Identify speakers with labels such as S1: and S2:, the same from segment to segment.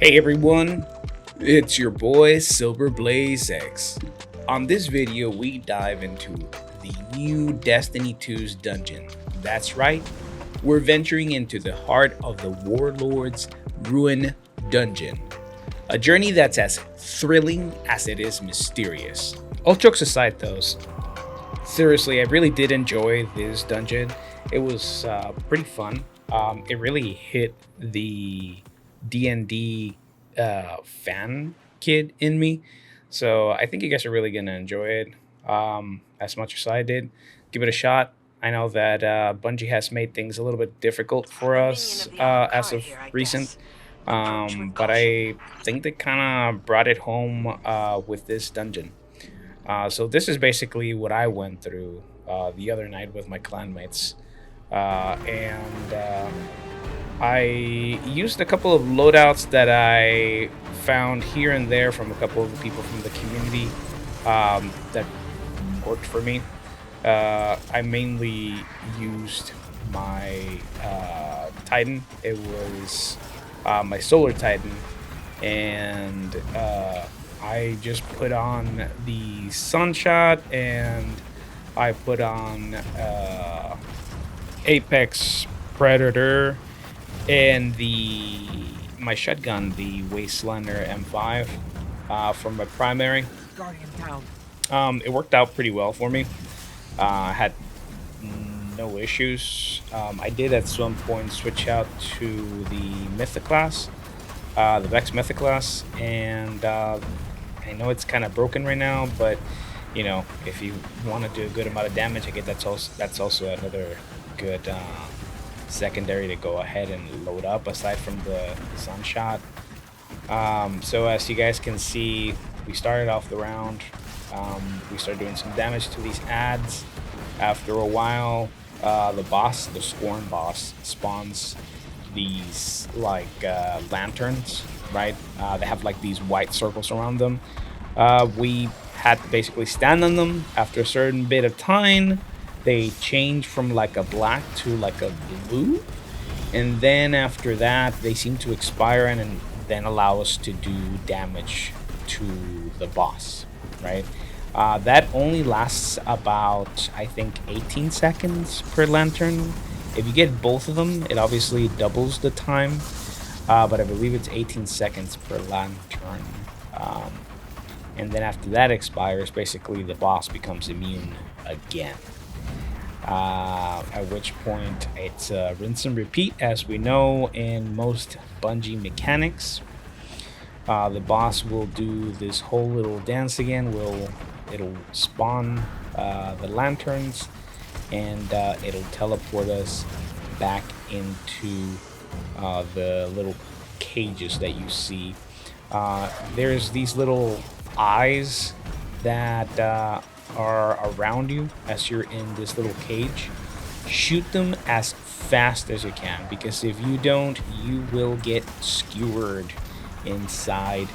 S1: Hey everyone, it's your boy SilverBlazeX. On this video, we dive into the new Destiny 2's dungeon. That's right, we're venturing into the heart of the Warlord's Ruin dungeon. A journey that's as thrilling as it is mysterious. All jokes aside though, seriously, I really did enjoy this dungeon. It was pretty fun. It really hit the D&D fan kid in me. So I think you guys are really going to enjoy it as much as I did. Give it a shot. I know that Bungie has made things a little bit difficult for us as of recent. But I think they kind of brought it home with this dungeon. So this is basically what I went through the other night with my clanmates. And I used a couple of loadouts that I found here and there from a couple of the people from the community that worked for me. I mainly used my Titan. It was my Solar Titan, and I just put on the Sunshot, and I put on Apex Predator, and my shotgun, the Wastelander M5, from my primary.
S2: Guardian down.
S1: It worked out pretty well for me. I had no issues. I did at some point switch out to the Mythic class, the Vex Mythic class, and I know it's kind of broken right now, but you know, if you want to do a good amount of damage, I guess that's also another good secondary to go ahead and load up aside from the Sunshot. So as you guys can see, we started off the round. We started doing some damage to these ads. After a while, the Scorn boss, spawns these like lanterns, right? They have like these white circles around them. We had to basically stand on them. After a certain bit of time, they change from like a black to like a blue, and then after that they seem to expire and then allow us to do damage to the boss, right? That only lasts about, I think, 18 seconds per lantern. If you get both of them, it obviously doubles the time, but I believe it's 18 seconds per lantern. And then after that expires, basically the boss becomes immune again. At which point it's rinse and repeat, as we know in most Bungie mechanics. The boss will do this whole little dance again. It'll spawn the lanterns, and it'll teleport us back into the little cages that you see. There's these little eyes that are around you as you're in this little cage. Shoot them as fast as you can, because if you don't, you will get skewered inside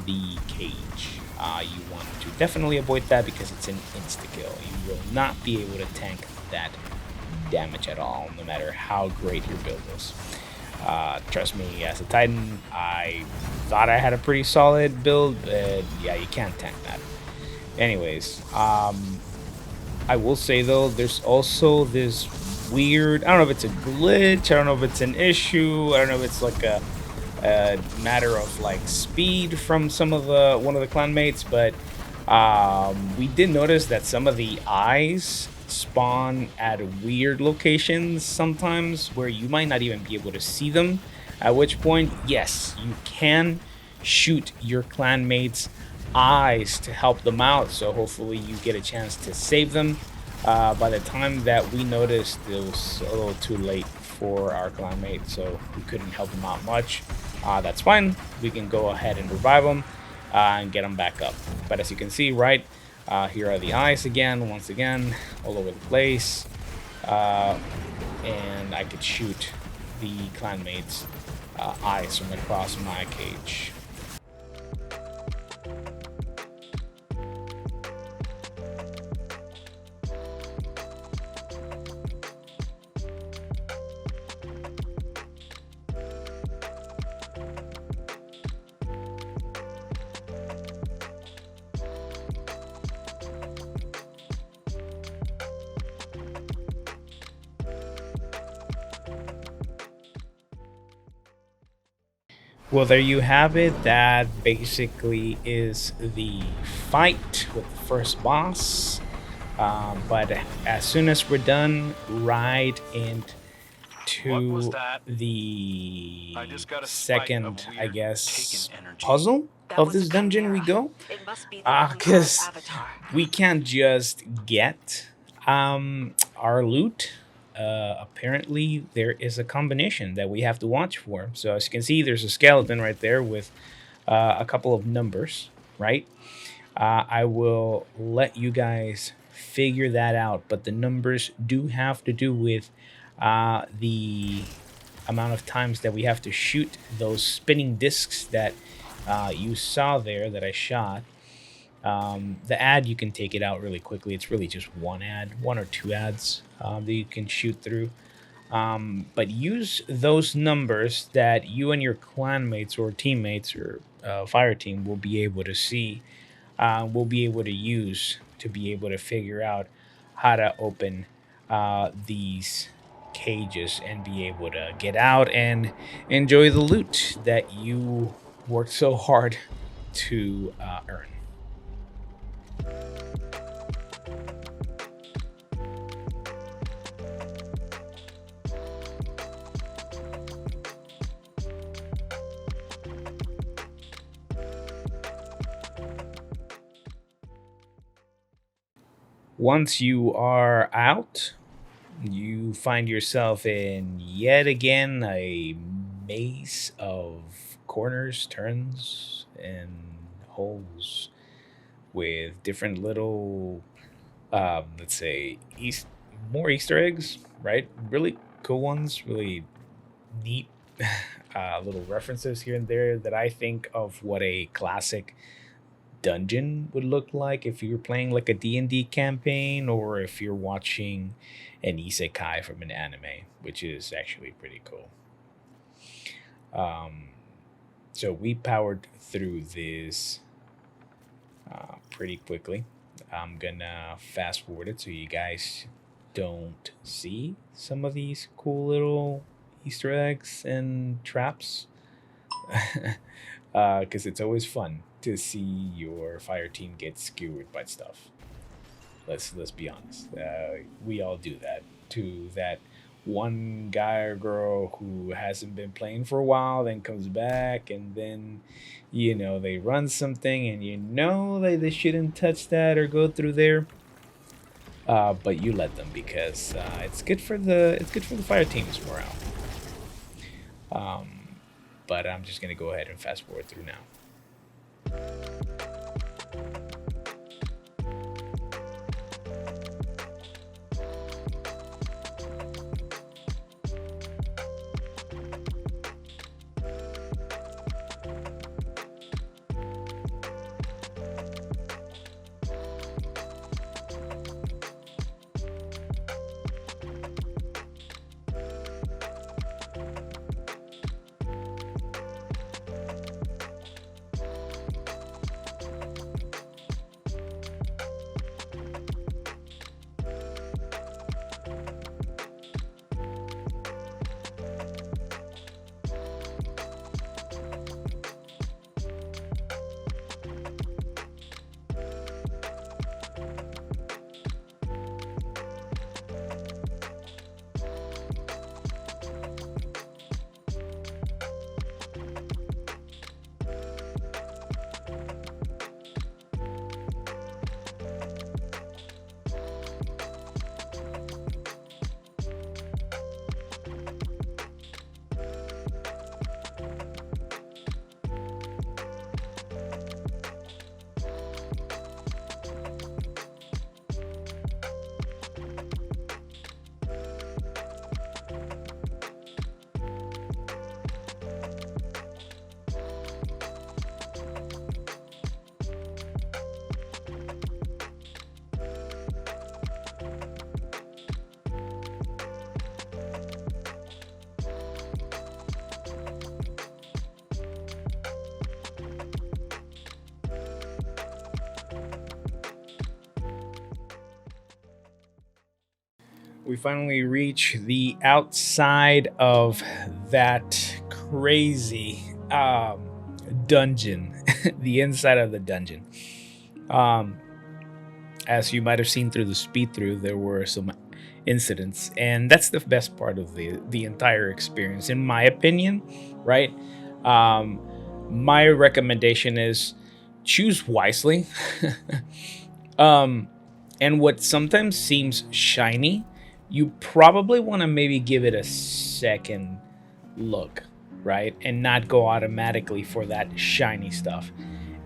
S1: the cage. You want to definitely avoid that because it's an insta-kill. You will not be able to tank that damage at all, no matter how great your build is. Trust me, as a Titan, I thought I had a pretty solid build, but yeah, you can't tank that. Anyways, I will say though, there's also this weird, I don't know if it's a glitch, I don't know if it's an issue, I don't know if it's like a matter of like speed from one of the clanmates, but we did notice that some of the eyes spawn at weird locations sometimes where you might not even be able to see them, at which point, yes, you can shoot your clanmates' eyes to help them out, so hopefully you get a chance to save them. By the time that we noticed, it was a little too late for our clanmate, so we couldn't help them out much. That's fine, we can go ahead and revive them and get them back up. But as you can see, right, here are the eyes again, once again, all over the place. And I could shoot the clanmates' eyes from across my cage. Well, there you have it. That basically is the fight with the first boss. But as soon as we're done, right
S2: What was
S1: into
S2: that?
S1: the
S2: I just got a spike of
S1: second, I
S2: weird taken
S1: guess,
S2: energy.
S1: puzzle
S3: That
S1: of
S3: was a
S1: this dungeon we
S3: chimera.
S1: go.
S3: It must be the Emperor's
S1: Because
S3: avatar.
S1: we can't just get our loot. Apparently, there is a combination that we have to watch for. So, as you can see, there's a skeleton right there with a couple of numbers, right? I will let you guys figure that out, but the numbers do have to do with the amount of times that we have to shoot those spinning discs that you saw there that I shot. The ad, you can take it out really quickly. It's really just one ad, one or two ads that you can shoot through. But use those numbers that you and your clanmates or teammates or fire team will be able to see, will be able to use to be able to figure out how to open these cages and be able to get out and enjoy the loot that you worked so hard to earn. Once you are out, you find yourself in yet again a maze of corners, turns, and holes with different little, let's say, more Easter eggs, right? Really cool ones, really neat little references here and there that I think of what a classic dungeon would look like if you're playing like a D&D campaign or if you're watching an isekai from an anime, which is actually pretty cool. Um, so we powered through this pretty quickly. I'm gonna fast forward it so you guys don't see some of these cool little Easter eggs and traps. Because it's always fun to see your fire team get skewered by stuff. Let's be honest. We all do that to that one guy or girl who hasn't been playing for a while, then comes back, and then they run something, and that they shouldn't touch that or go through there. But you let them because it's good for the fire team's morale. Um, but I'm just gonna go ahead and fast forward through now. We finally reach the outside of that crazy dungeon, the inside of the dungeon. As you might have seen through the speed through, there were some incidents, and that's the best part of the entire experience, in my opinion. Right? My recommendation is choose wisely. And what sometimes seems shiny, you probably want to maybe give it a second look, right? And not go automatically for that shiny stuff.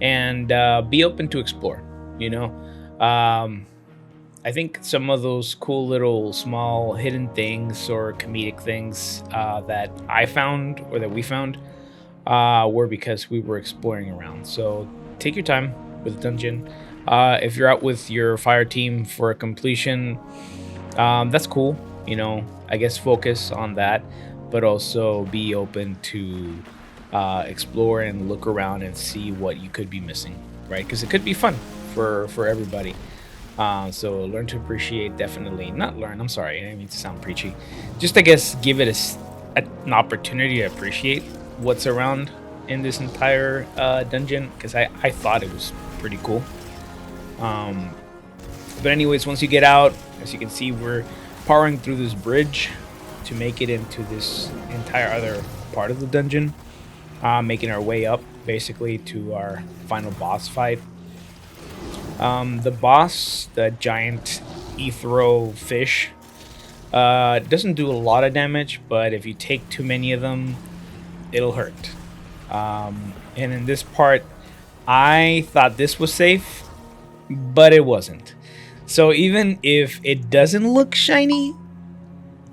S1: And be open to explore, you know? I think some of those cool little small hidden things or comedic things that I found or that we found were because we were exploring around. So take your time with the dungeon. If you're out with your fire team for a completion, that's cool. You know, I guess focus on that, but also be open to explore and look around and see what you could be missing, right? Because it could be fun for everybody. So learn to appreciate, definitely. Not learn, I'm sorry, I didn't mean to sound preachy. Just, I guess, give it an opportunity to appreciate what's around in this entire dungeon, because I thought it was pretty cool. But anyways, once you get out, as you can see, we're powering through this bridge to make it into this entire other part of the dungeon, making our way up basically to our final boss fight. The boss, the giant ethereal fish, doesn't do a lot of damage, but if you take too many of them, it'll hurt. And in this part, I thought this was safe, but it wasn't. So even if it doesn't look shiny,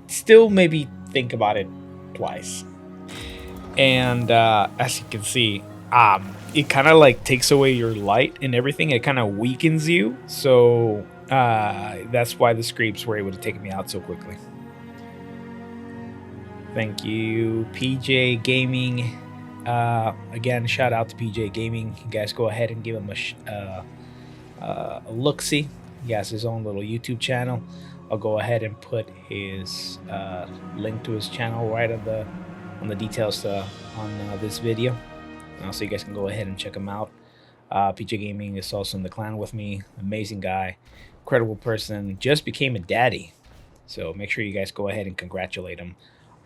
S1: still maybe think about it twice. And as you can see, it kind of like takes away your light and everything. It kind of weakens you. So that's why the scrapes were able to take me out so quickly. Thank you, PJ Gaming. Again, shout out to PJ Gaming. You guys go ahead and give him a look-see. He has his own little YouTube channel. I'll go ahead and put his link to his channel right on the details on this video, so you guys can go ahead and check him out. PJ Gaming is also in the clan with me. Amazing guy, incredible person. Just became a daddy, so make sure you guys go ahead and congratulate him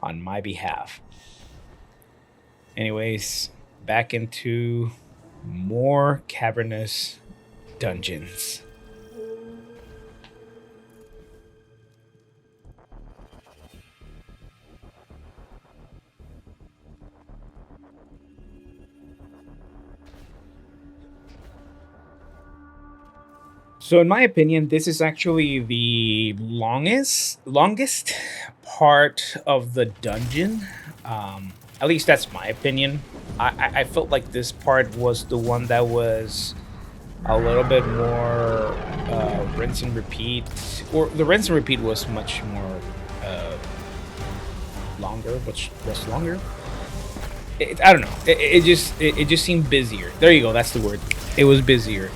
S1: on my behalf. Anyways, back into more cavernous dungeons. So in my opinion, this is actually the longest part of the dungeon. At least that's my opinion. I felt like this part was the one that was a little bit more rinse and repeat. Or the rinse and repeat was much more longer, which was longer. I don't know. It just seemed busier. There you go. That's the word. It was busier.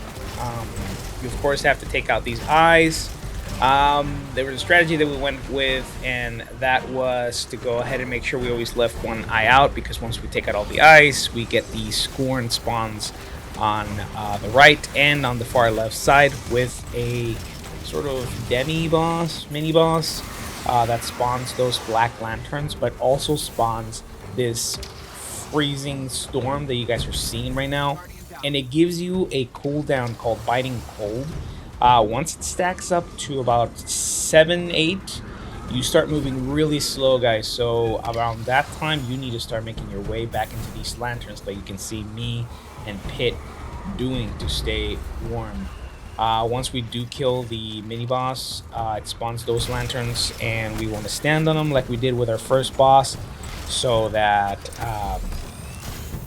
S1: You of course have to take out these eyes. There was a strategy that we went with, and that was to go ahead and make sure we always left one eye out, because once we take out all the eyes, we get the Scorn spawns on the right and on the far left side, with a sort of mini boss that spawns those black lanterns, but also spawns this freezing storm that you guys are seeing right now. And it gives you a cooldown called Biting Cold. Once it stacks up to about 7-8, you start moving really slow, guys. So around that time, you need to start making your way back into these lanterns that you can see me and Pit doing to stay warm. Once we do kill the mini boss, it spawns those lanterns, and we want to stand on them like we did with our first boss, so that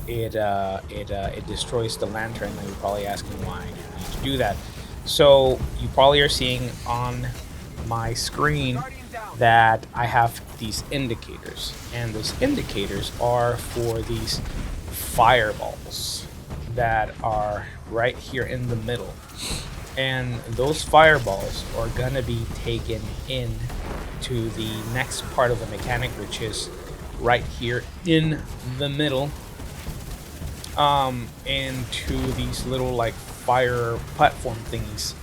S1: it destroys the lantern. And you're probably asking why you need to do that. So you probably are seeing on my screen that I have these indicators, and those indicators are for these fireballs that are right here in the middle. And those fireballs are gonna be taken in to the next part of the mechanic, which is right here in the middle. into these little like fire platform thingies.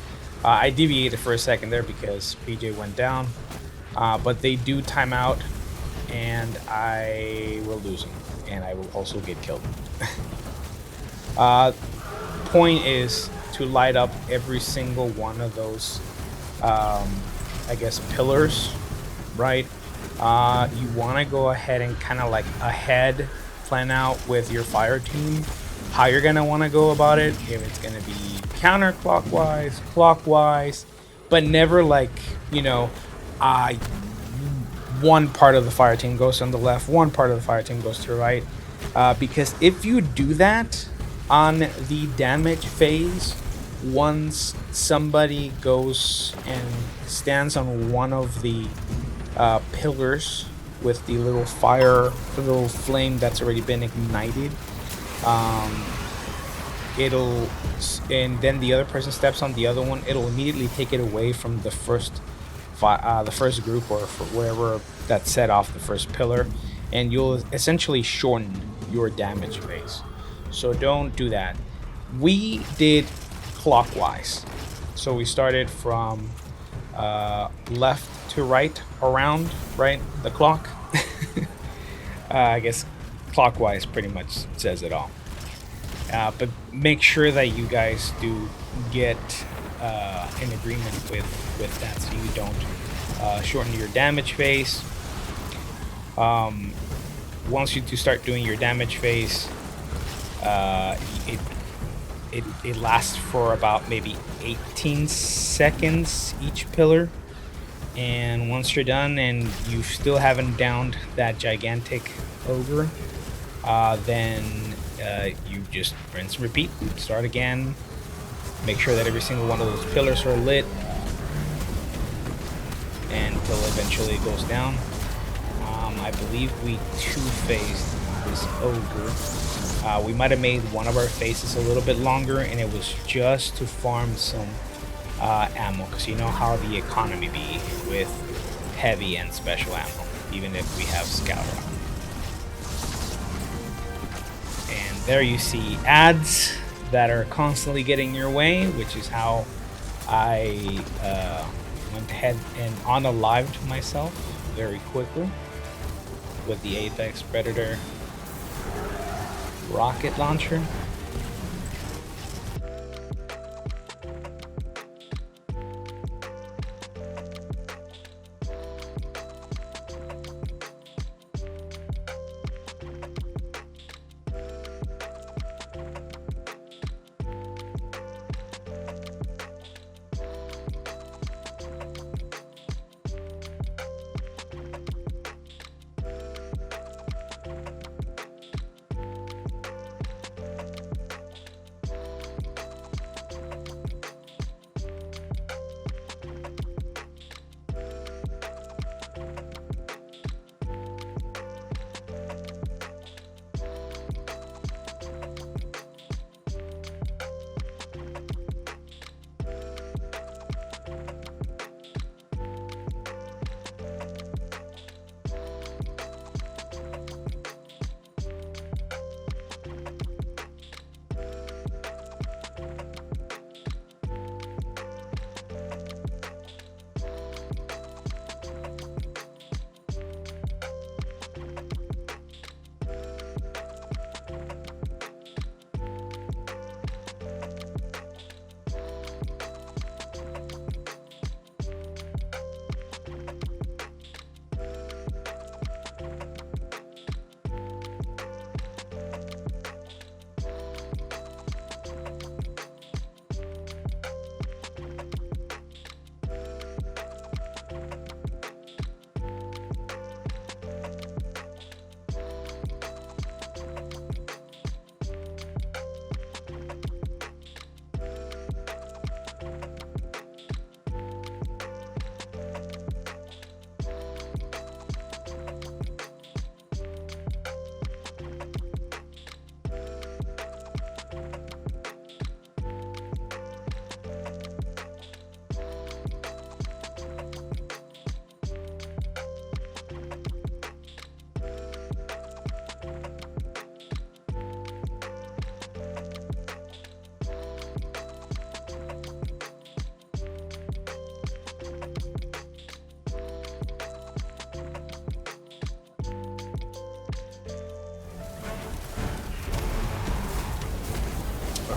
S1: I deviated for a second there because PJ went down, but they do time out, and I will lose them, and I will also get killed. Point is to light up every single one of those, I guess, pillars, right? You want to go ahead and kind of like plan out with your fire team how you're going to want to go about it. If it's going to be counterclockwise, clockwise, but never like, you know, one part of the fire team goes on the left, one part of the fire team goes to the right. Because if you do that on the damage phase, once somebody goes and stands on one of the pillars with the little fire, the little flame that's already been ignited, and then the other person steps on the other one, it'll immediately take it away from the first group, or for wherever that set off the first pillar, and you'll essentially shorten your damage phase. So don't do that. We did clockwise, so we started from left to right around, right, the clock. I guess clockwise pretty much says it all. But make sure that you guys do get in agreement with that, so you don't shorten your damage phase. Once you do start doing your damage phase, it lasts for about maybe 18 seconds each pillar. And once you're done and you still haven't downed that gigantic ogre, then you just rinse and repeat. Start again. Make sure that every single one of those pillars are lit until eventually it goes down. I believe we two-phased this ogre. We might have made one of our phases a little bit longer, and it was just to farm some ammo, because you know how the economy be with heavy and special ammo, even if we have scout rock. And there you see ads that are constantly getting your way, which is how I went ahead and unalived myself very quickly with the Apex Predator rocket launcher.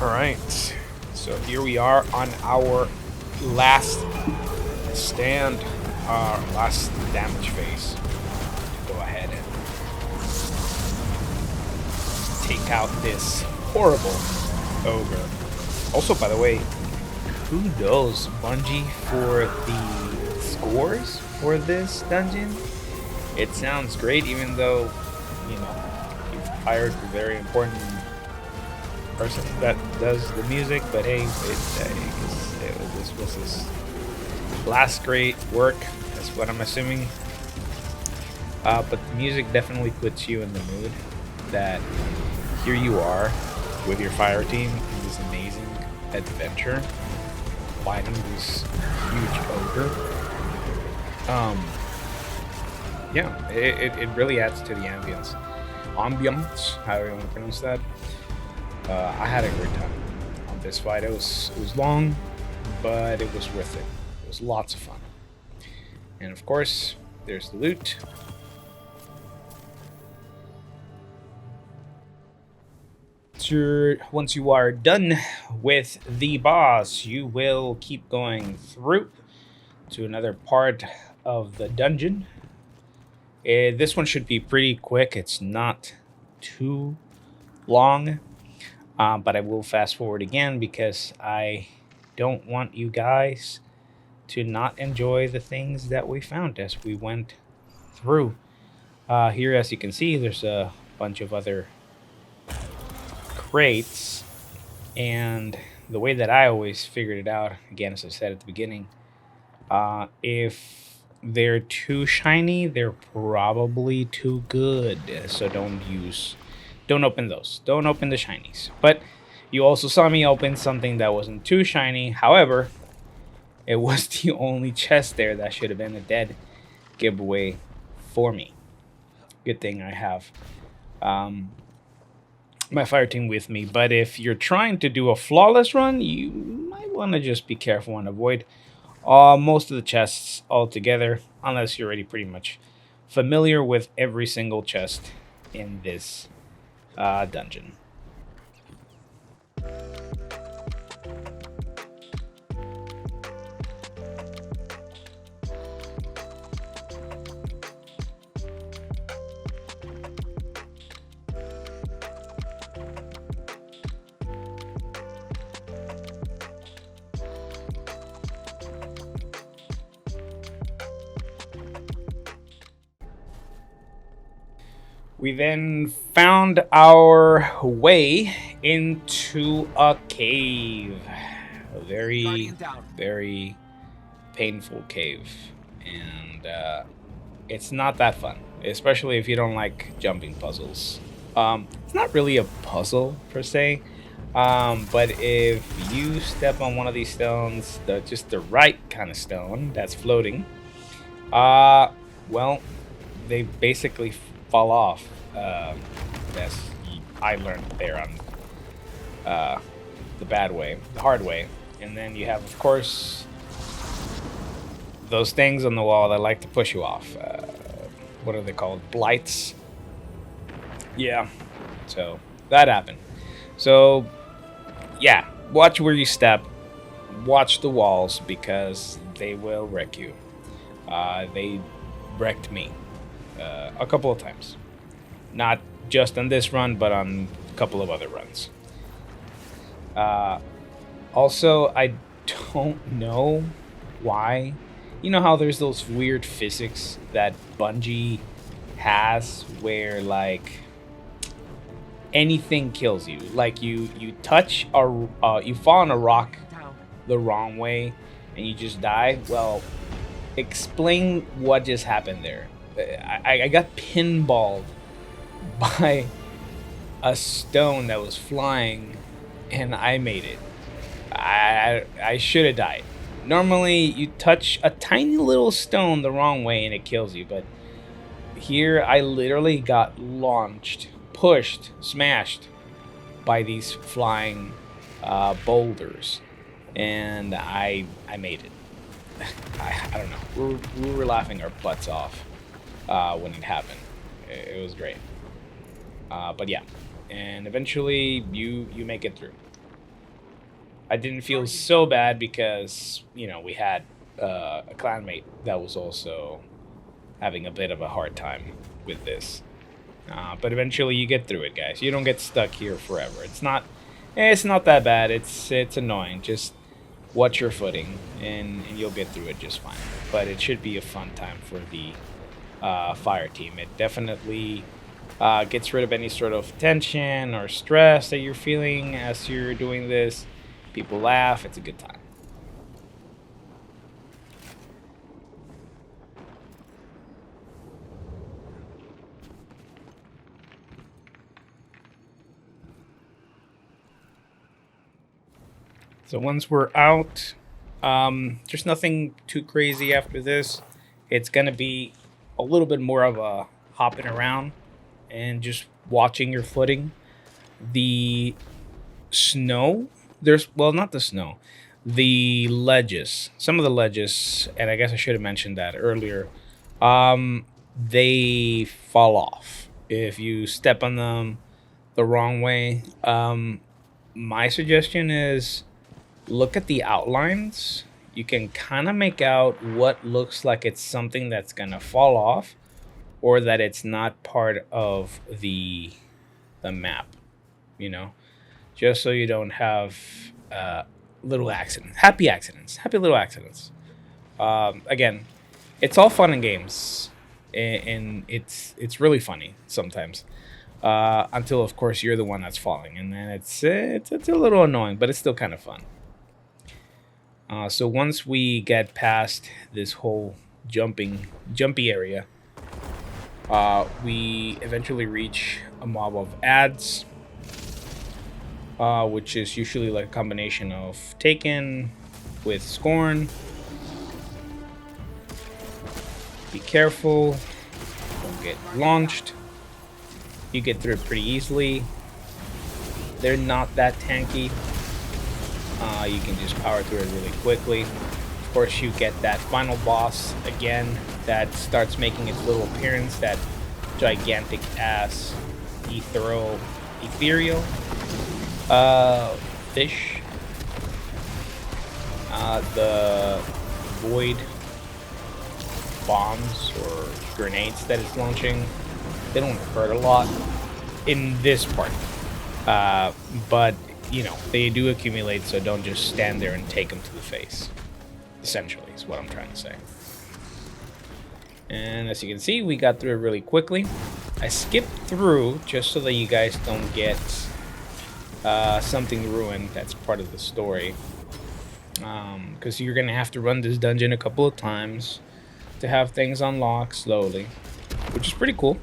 S1: All right. So here we are on our last stand, our last damage phase. Go ahead and take out this horrible ogre. Also, by the way, kudos Bungie for the scores for this dungeon. It sounds great, even though, you know, you've hired a very important person that does the music. But hey, this was his last great work. That's what I'm assuming. But the music definitely puts you in the mood that here you are with your fire team in this amazing adventure, fighting this huge ogre. Yeah, it really adds to the ambience, however you want to pronounce that. I had a great time on this fight. It was long, but it was worth it. It was lots of fun. And of course, there's the loot. Once you are done with the boss, you will keep going through to another part of the dungeon. This one should be pretty quick. It's not too long, but I will fast forward again because I don't want you guys to not enjoy the things that we found as we went through. Here, as you can see, there's a bunch of other crates, and the way that I always figured it out, again, as I said at the beginning, if they're too shiny, they're probably too good. So don't open those. Don't open the shinies. But you also saw me open something that wasn't too shiny. However, it was the only chest there that should have been a dead giveaway for me. Good thing I have my fire team with me. But if you're trying to do a flawless run, you might want to just be careful and avoid most of the chests altogether, unless you're already pretty much familiar with every single chest in this dungeon. We then found our way into a cave. A very, very painful cave. And it's not that fun, especially if you don't like jumping puzzles. It's not really a puzzle per se, but if you step on one of these stones, just the right kind of stone that's floating, well, they basically fall off. As I learned there on the bad way, the hard way. And then you have, of course, those things on the wall that like to push you off. What are they called? Blights. Yeah. So that happened. So yeah, watch where you step. Watch the walls because they will wreck you. They wrecked me a couple of times. Not just on this run, but on a couple of other runs. Also, I don't know why. You know how there's those weird physics that Bungie has where, like, anything kills you. Like, you touch you fall on a rock the wrong way and you just die. Well, explain what just happened there. I got pinballed by a stone that was flying and I made it. I should have died. Normally you touch a tiny little stone the wrong way and it kills you, but here I literally got launched, pushed, smashed by these flying boulders, and I made it. I don't know. We were laughing our butts off when it happened. It was great. But yeah, and eventually you make it through. I didn't feel so bad because, you know, we had a clanmate that was also having a bit of a hard time with this. But eventually you get through it, guys. You don't get stuck here forever. It's not that bad. It's annoying. Just watch your footing, and you'll get through it just fine. But it should be a fun time for the fire team. It definitely gets rid of any sort of tension or stress that you're feeling as you're doing this. People laugh. It's a good time. So once we're out, there's nothing too crazy after this. It's gonna be a little bit more of a hopping around and just watching your footing. The snow, not the snow, the ledges. Some of the ledges, and I guess I should have mentioned that earlier. They fall off if you step on them the wrong way. My suggestion is look at the outlines. You can kind of make out what looks like it's something that's gonna fall off, or that it's not part of the map. You know, just so you don't have little accidents, happy little accidents. Again, it's all fun and games, and it's really funny sometimes. Until of course you're the one that's falling, and then it's a little annoying, but it's still kind of fun. So once we get past this whole jumpy area, we eventually reach a mob of ads, which is usually like a combination of Taken with Scorn. Be careful, don't get launched. You get through it pretty easily. They're not that tanky. You can just power through it really quickly. Of course, you get that final boss again that starts making its little appearance, that gigantic ass ethereal fish. The void bombs or grenades that it's launching, they don't hurt a lot in this part, but you know, they do accumulate, so don't just stand there and take them to the face, essentially, is what I'm trying to say. And as you can see, we got through it really quickly. I skipped through just so that you guys don't get something ruined. That's part of the story, because you're gonna have to run this dungeon a couple of times to have things unlock slowly, which is pretty cool.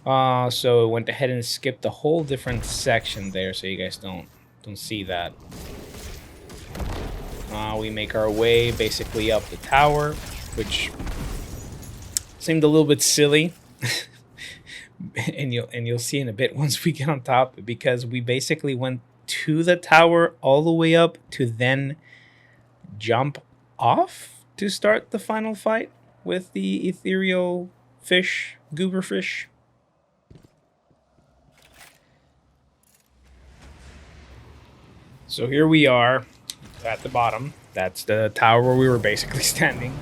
S1: So I went ahead and skipped the whole different section there, so you guys don't see that. We make our way basically up the tower, which seemed a little bit silly, and you'll see in a bit once we get on top, because we basically went to the tower all the way up to then jump off to start the final fight with the ethereal fish, goober fish. So here we are at the bottom. That's the tower where we were basically standing.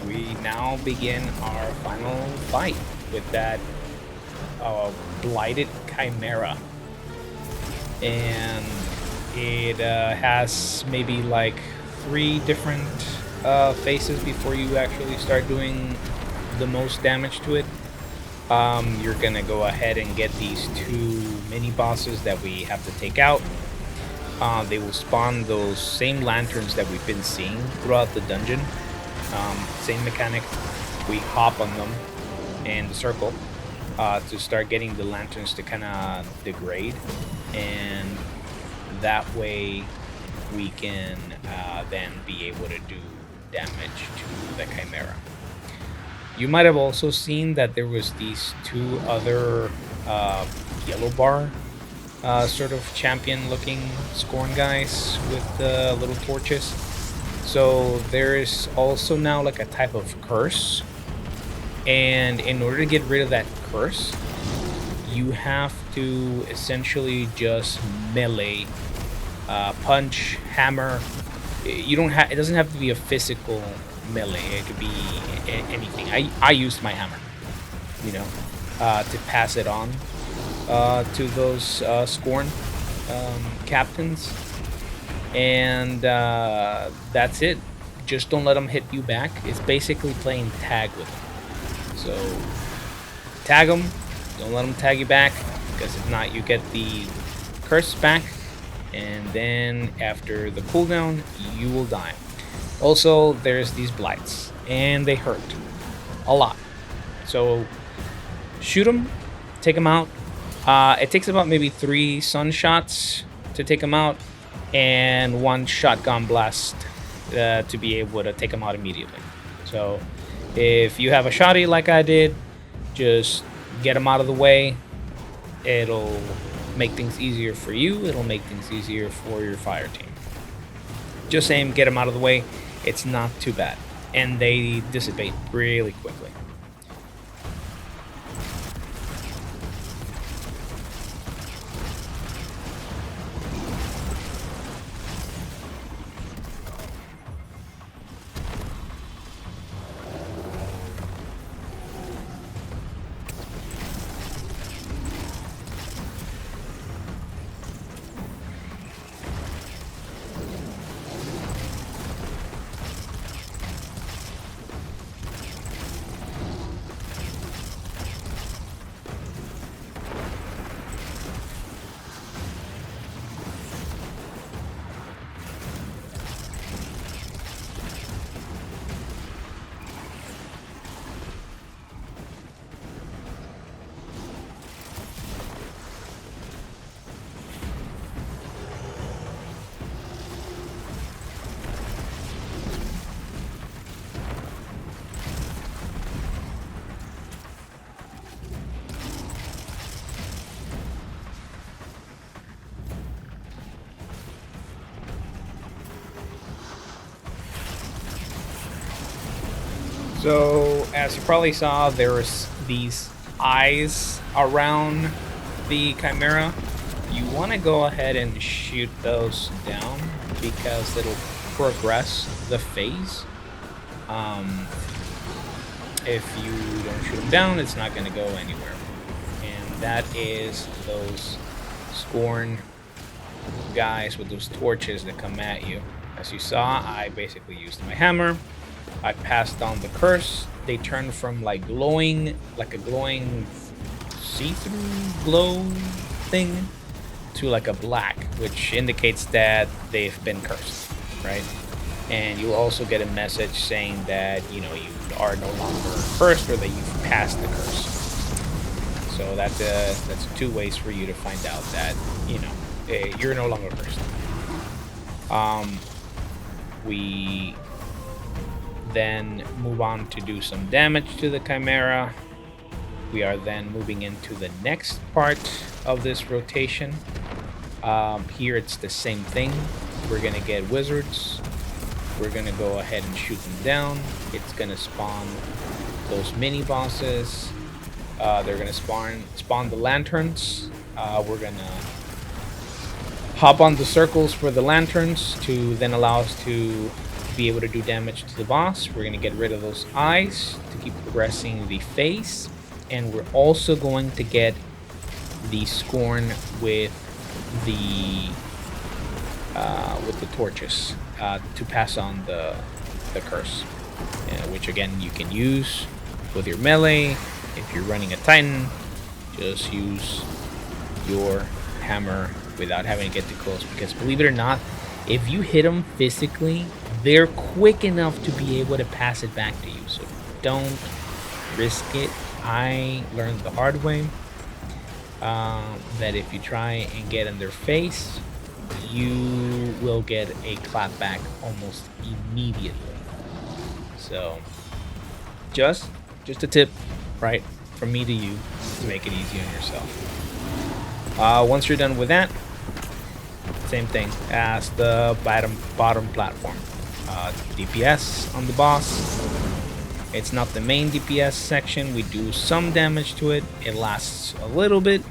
S1: We now begin our final fight with that blighted chimera. And it has maybe like 3 different phases before you actually start doing the most damage to it. You're gonna go ahead and get these 2 mini bosses that we have to take out. They will spawn those same lanterns that we've been seeing throughout the dungeon. Same mechanic. We hop on them and the circle to start getting the lanterns to kind of degrade, and that way we can then be able to do damage to the chimera. You might have also seen that there was these 2 other yellow bar sort of champion looking Scorn guys with little torches. So there is also now like a type of curse, and in order to get rid of that curse, you have to essentially just melee, punch, hammer. You don't have. It doesn't have to be a physical melee. It could be anything. I used my hammer, you know, to pass it on to those Scorn captains, and that's it. Just don't let them hit you back. It's basically playing tag with them. So tag them. Don't let them tag you back, because if not, you get the curse back, and then after the cooldown, you will die. Also, there's these blights, and they hurt a lot. So shoot them, take them out. It takes about maybe 3 sun shots to take them out, and 1 shotgun blast to be able to take them out immediately. So if you have a shotty like I did, just get them out of the way. It'll make things easier for you. It'll make things easier for your fire team. Just aim, get them out of the way. It's not too bad, and they dissipate really quickly. So, as you probably saw, there's these eyes around the Chimera. You want to go ahead and shoot those down, because it'll progress the phase. If you don't shoot them down, it's not going to go anywhere. And that is those Scorn guys with those torches that come at you. As you saw, I basically used my hammer. I passed on the curse. They turn from like glowing, like a glowing see-through glow thing, to like a black, which indicates that they've been cursed, right? And you'll also get a message saying that, you know, you are no longer cursed, or that you've passed the curse. So that's 2 ways for you to find out that, you know, you're no longer cursed. We then move on to do some damage to the Chimera. We are then moving into the next part of this rotation. Here it's the same thing. We're gonna get wizards. We're gonna go ahead and shoot them down. It's gonna spawn those mini bosses. They're gonna spawn the lanterns. We're gonna hop on the circles for the lanterns to then allow us to be able to do damage to the boss. We're going to get rid of those eyes to keep progressing the face, and we're also going to get the Scorn with the torches to pass on the curse, which again you can use with your melee. If you're running a Titan, just use your hammer without having to get too close, because believe it or not, if you hit them physically, they're quick enough to be able to pass it back to you. So don't risk it. I learned the hard way that if you try and get in their face, you will get a clap back almost immediately. So just a tip, right, from me to you, to make it easy on yourself. Once you're done with that, same thing as the bottom platform. DPS on the boss. It's not the main DPS section. We do some damage to it. It lasts a little bit,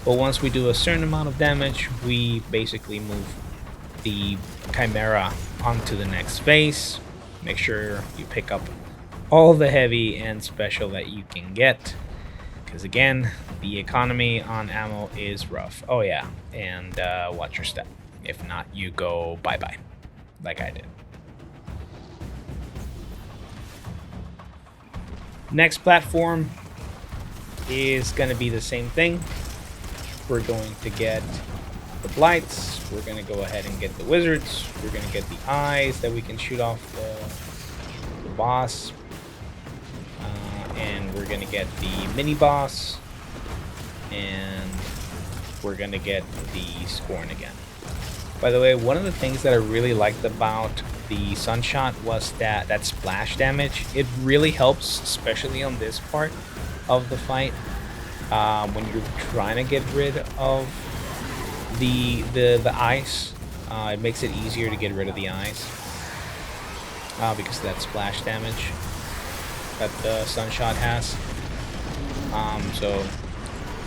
S1: but once we do a certain amount of damage, we basically move the Chimera onto the next phase. Make sure you pick up all the heavy and special that you can get, because again, the economy on ammo is rough. Oh yeah, and watch your step. If not, you go bye-bye, like I did. Next platform is going to be the same thing. We're going to get the blights. We're going to go ahead and get the wizards. We're going to get the eyes that we can shoot off the boss. And we're going to get the mini boss. And we're going to get the Scorn again. By the way, one of the things that I really liked about the Sunshot was that splash damage. It really helps, especially on this part of the fight, when you're trying to get rid of the ice. It makes it easier to get rid of the ice because of that splash damage that the Sunshot has. So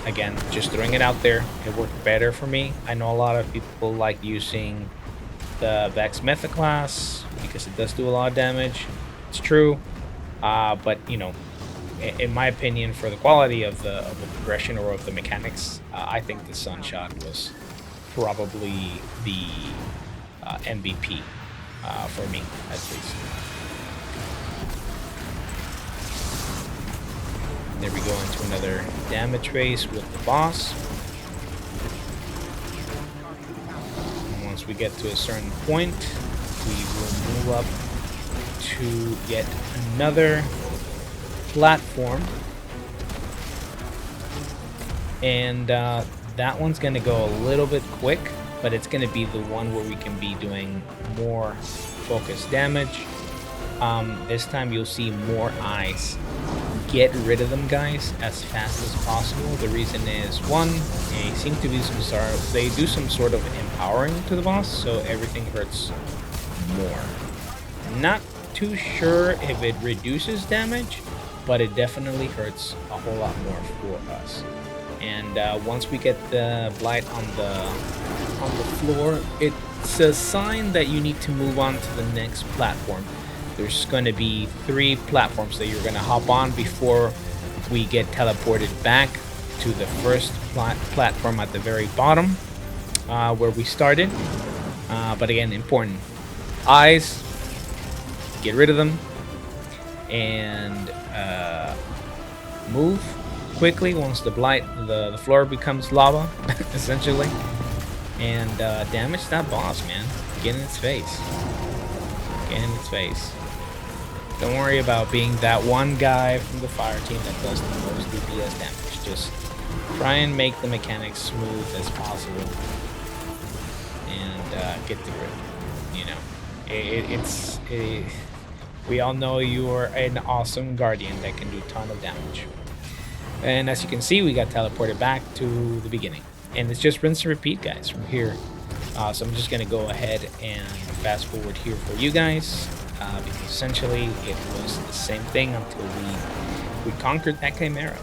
S1: again, just throwing it out there, it worked better for me. I know a lot of people like using the Vex Method class because it does do a lot of damage. It's true, but you know, in my opinion, for the quality of the progression or of the mechanics, I think the Sunshot was probably the MVP for me, at least. There we go into another damage phase with the boss. And once we get to a certain point, we will move up to yet another platform. And that one's going to go a little bit quick, but it's going to be the one where we can be doing more focused damage. This time you'll see more eyes. Get rid of them, guys, as fast as possible. The reason is, one, they seem to be they do some sort of empowering to the boss, so everything hurts more. Not too sure if it reduces damage, but it definitely hurts a whole lot more for us. And once we get the blight on the floor, it's a sign that you need to move on to the next platform. There's going to be 3 platforms that you're going to hop on before we get teleported back to the first platform at the very bottom where we started. But again, important. Eyes, get rid of them, and move quickly once the blight, the floor becomes lava, essentially. And damage that boss, man. Get in its face. Get in its face. Don't worry about being that one guy from the fire team that does the most DPS damage. Just try and make the mechanics smooth as possible and get through it. You know, we all know you are an awesome guardian that can do a ton of damage. And as you can see, we got teleported back to the beginning. And it's just rinse and repeat, guys, from here. So I'm just going to go ahead and fast forward here for you guys. Because essentially it was the same thing until we conquered that Chimera.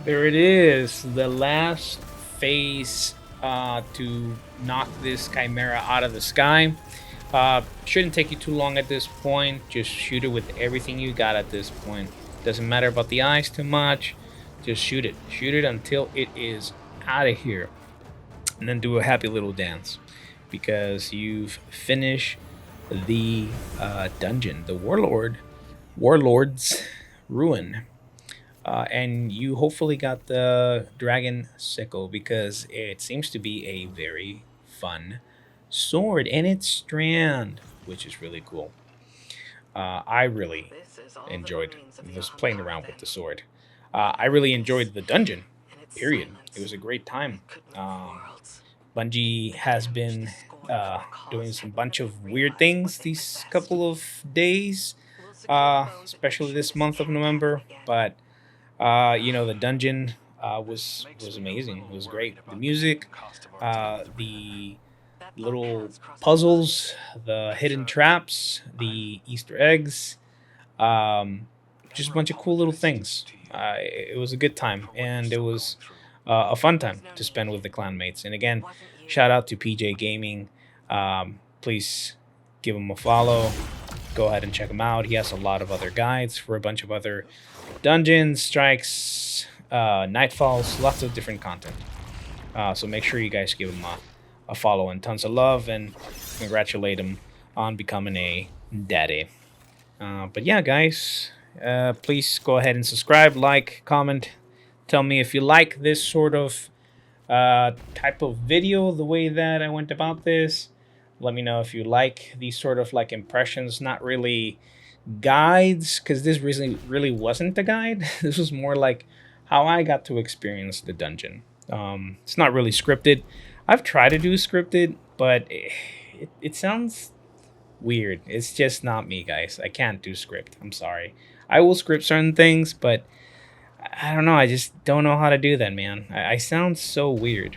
S1: There it is, the last phase to knock this chimera out of the sky. Shouldn't take you too long at this point. Just shoot it with everything you got at this point. Doesn't matter about the eyes too much. Just shoot it. Shoot it until it is out of here. And then do a happy little dance because you've finished the dungeon, the Warlord's Ruin. And you hopefully got the dragon sickle because it seems to be a very fun sword and its strand, which is really cool. I really enjoyed just playing around with the sword. I really enjoyed the dungeon. Period. It was a great time. Bungie has been doing some bunch of weird things these couple of days, especially this month of November. But the dungeon was amazing. It was great. The music, the little puzzles, the hidden traps, the Easter eggs, um, just a bunch of cool little things. It was a good time, and it was a fun time to spend with the clanmates. And again, shout out to PJ Gaming. Please give him a follow. Go ahead and check him out. He has a lot of other guides for a bunch of other dungeons, strikes, nightfalls, lots of different content. So make sure you guys give him a follow and tons of love and congratulate him on becoming a daddy. But yeah, guys, please go ahead and subscribe, like, comment. Tell me if you like this sort of type of video, the way that I went about this. Let me know if you like these sort of like impressions, not really guides, because this really wasn't a guide. This was more like how I got to experience the dungeon. It's not really scripted. I've tried to do scripted, but it sounds weird. It's just not me, guys. I can't do script. I'm sorry. I will script certain things, but I don't know. I just don't know how to do that, man. I sound so weird.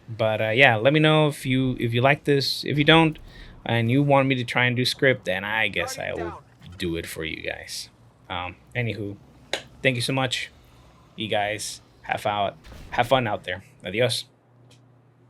S1: But yeah, let me know if you like this. If you don't, and you want me to try and do script, then I guess I will do it for you guys. Anywho, thank you so much. You guys have fun out there. Adios.